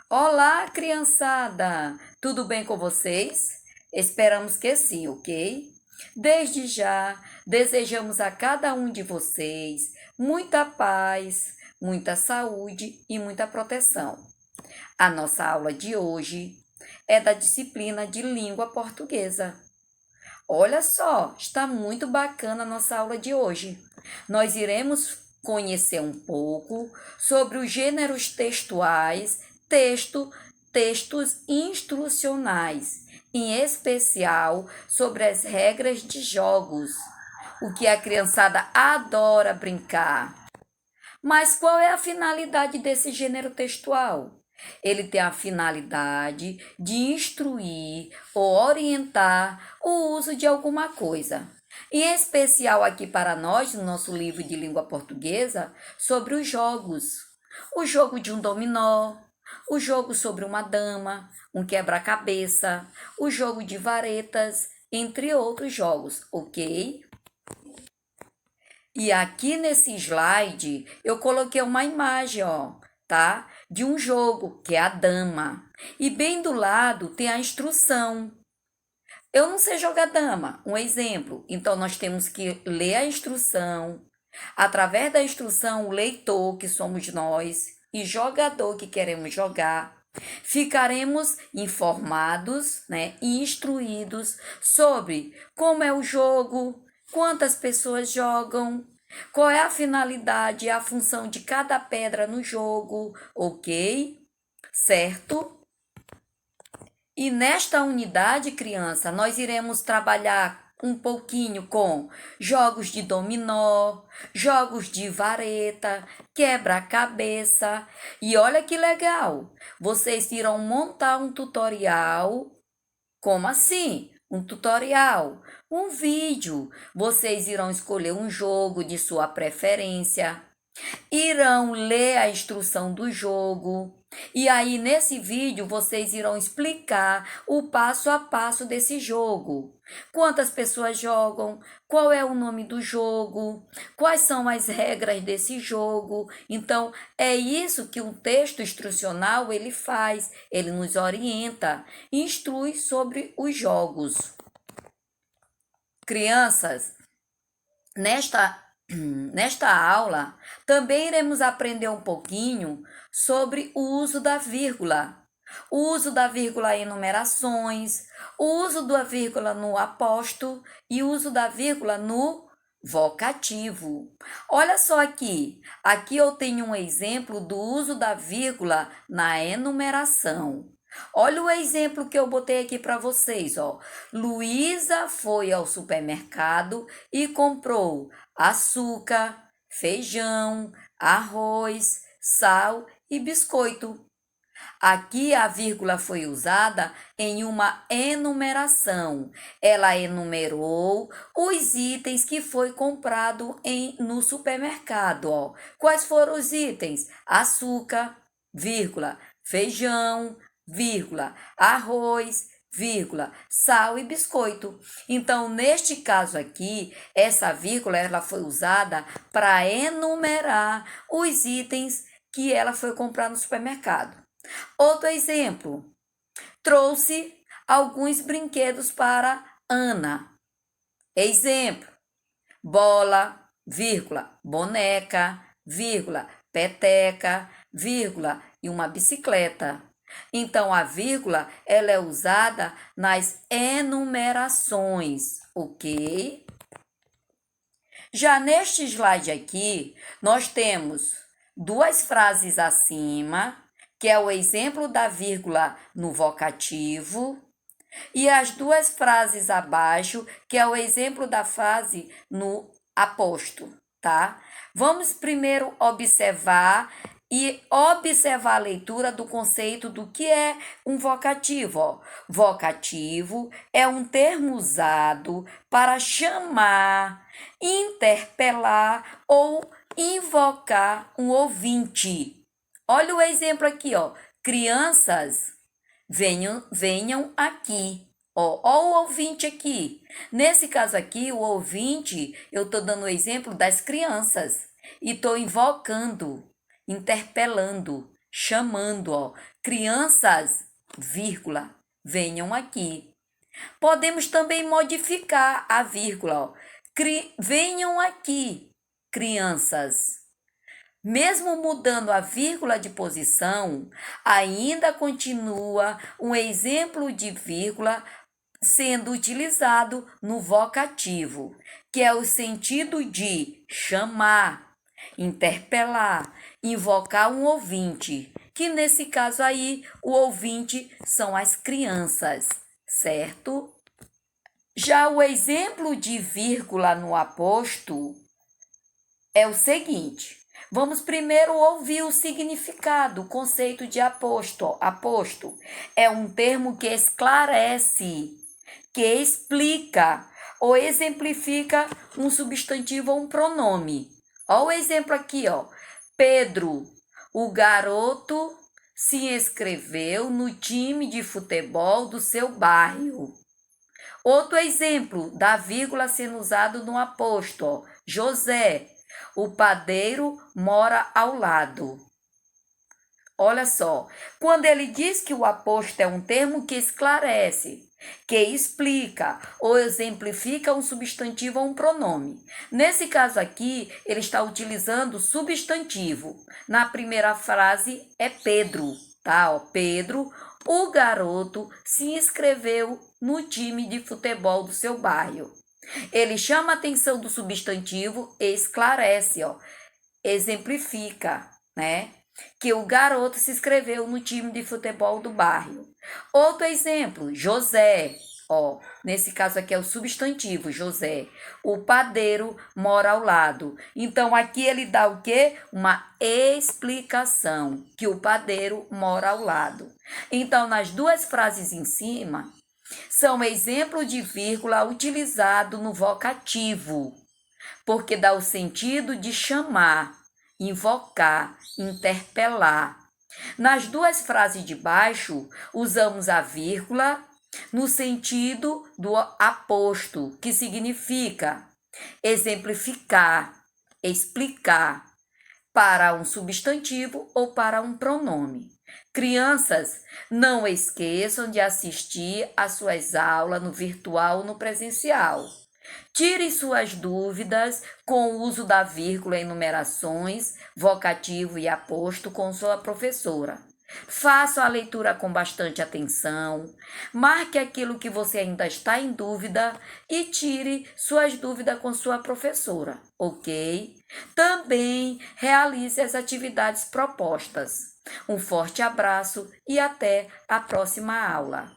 Olá, criançada! Tudo bem com vocês? Esperamos que sim, ok? Desde já, desejamos a cada um de vocês muita paz, muita saúde e muita proteção. A nossa aula de hoje é da disciplina de língua portuguesa. Olha só, está muito bacana a nossa aula de hoje. Nós iremos conhecer um pouco sobre os gêneros textuais, textos instrucionais, em especial sobre as regras de jogos, o que a criançada adora brincar. Mas qual é a finalidade desse gênero textual? Ele tem a finalidade de instruir ou orientar o uso de alguma coisa. Em especial aqui para nós, no nosso livro de língua portuguesa, sobre os jogos. O jogo de um dominó, o jogo sobre uma dama, um quebra-cabeça, o jogo de varetas, entre outros jogos, ok? E aqui nesse slide eu coloquei uma imagem, ó, tá? De um jogo, que é a dama. E bem do lado tem a instrução. Eu não sei jogar dama, um exemplo. Então nós temos que ler a instrução. Através da instrução, o leitor, que somos nós, e jogador que queremos jogar, ficaremos informados, né, e instruídos sobre como é o jogo, quantas pessoas jogam, qual é a finalidade e a função de cada pedra no jogo, ok? Certo? E nesta unidade, criança, nós iremos trabalhar um pouquinho com jogos de dominó, jogos de vareta, quebra-cabeça. E olha que legal! Vocês irão montar um tutorial. Como assim? Um tutorial, um vídeo. Vocês irão escolher um jogo de sua preferência, irão ler a instrução do jogo. E aí, nesse vídeo, vocês irão explicar o passo a passo desse jogo. Quantas pessoas jogam? Qual é o nome do jogo? Quais são as regras desse jogo? Então, é isso que um texto instrucional ele faz. Ele nos orienta, instrui sobre os jogos. Crianças, nesta aula, também iremos aprender um pouquinho sobre o uso da vírgula. O uso da vírgula em numerações, o uso da vírgula no aposto e o uso da vírgula no vocativo. Olha só aqui. Aqui eu tenho um exemplo do uso da vírgula na enumeração. Olha o exemplo que eu botei aqui para vocês, ó. Luísa foi ao supermercado e comprou açúcar, feijão, arroz, sal e biscoito. Aqui a vírgula foi usada em uma enumeração. Ela enumerou os itens que foi comprado no supermercado. Ó. Quais foram os itens? Açúcar, vírgula, feijão, vírgula, arroz, vírgula, sal e biscoito. Então, neste caso aqui, essa vírgula ela foi usada para enumerar os itens que ela foi comprar no supermercado. Outro exemplo, trouxe alguns brinquedos para Ana. Exemplo, bola, vírgula, boneca, vírgula, peteca, vírgula, e uma bicicleta. Então, a vírgula ela é usada nas enumerações, ok? Já neste slide aqui, nós temos duas frases acima, que é o exemplo da vírgula no vocativo, e as duas frases abaixo, que é o exemplo da frase no aposto, tá? Vamos primeiro observar a leitura do conceito do que é um vocativo. Ó. Vocativo é um termo usado para chamar, interpelar ou invocar um ouvinte. Olha o exemplo aqui, ó. Crianças, venham aqui. Ó o ouvinte aqui. Nesse caso aqui, o ouvinte, eu estou dando o exemplo das crianças. E estou invocando, interpelando, chamando, ó, crianças, vírgula, venham aqui. Podemos também modificar a vírgula, ó, venham aqui, crianças. Mesmo mudando a vírgula de posição, ainda continua um exemplo de vírgula sendo utilizado no vocativo, que é o sentido de chamar, interpelar, invocar um ouvinte, que nesse caso aí o ouvinte são as crianças, certo? Já o exemplo de vírgula no aposto é o seguinte. Vamos primeiro ouvir o significado, o conceito de aposto. Aposto é um termo que esclarece, que explica ou exemplifica um substantivo ou um pronome. Olha o exemplo aqui, ó. Pedro, o garoto, se inscreveu no time de futebol do seu bairro. Outro exemplo da vírgula sendo usado no aposto, ó. José, o padeiro mora ao lado. Olha só, quando ele diz que o aposto é um termo que esclarece, que explica ou exemplifica um substantivo ou um pronome. Nesse caso aqui, ele está utilizando substantivo. Na primeira frase é Pedro, tá? Ó, Pedro, o garoto, se inscreveu no time de futebol do seu bairro. Ele chama a atenção do substantivo e esclarece, ó, exemplifica, né? Que o garoto se inscreveu no time de futebol do bairro. Outro exemplo, José, ó, nesse caso aqui é o substantivo, José. O padeiro mora ao lado. Então, aqui ele dá o quê? Uma explicação, que o padeiro mora ao lado. Então, nas duas frases em cima, são exemplo de vírgula utilizado no vocativo, porque dá o sentido de chamar, invocar, interpelar. Nas duas frases de baixo, usamos a vírgula no sentido do aposto, que significa exemplificar, explicar, para um substantivo ou para um pronome. Crianças, não esqueçam de assistir às suas aulas no virtual ou no presencial. Tire suas dúvidas com o uso da vírgula em numerações, vocativo e aposto com sua professora. Faça a leitura com bastante atenção, marque aquilo que você ainda está em dúvida e tire suas dúvidas com sua professora, ok? Também realize as atividades propostas. Um forte abraço e até a próxima aula.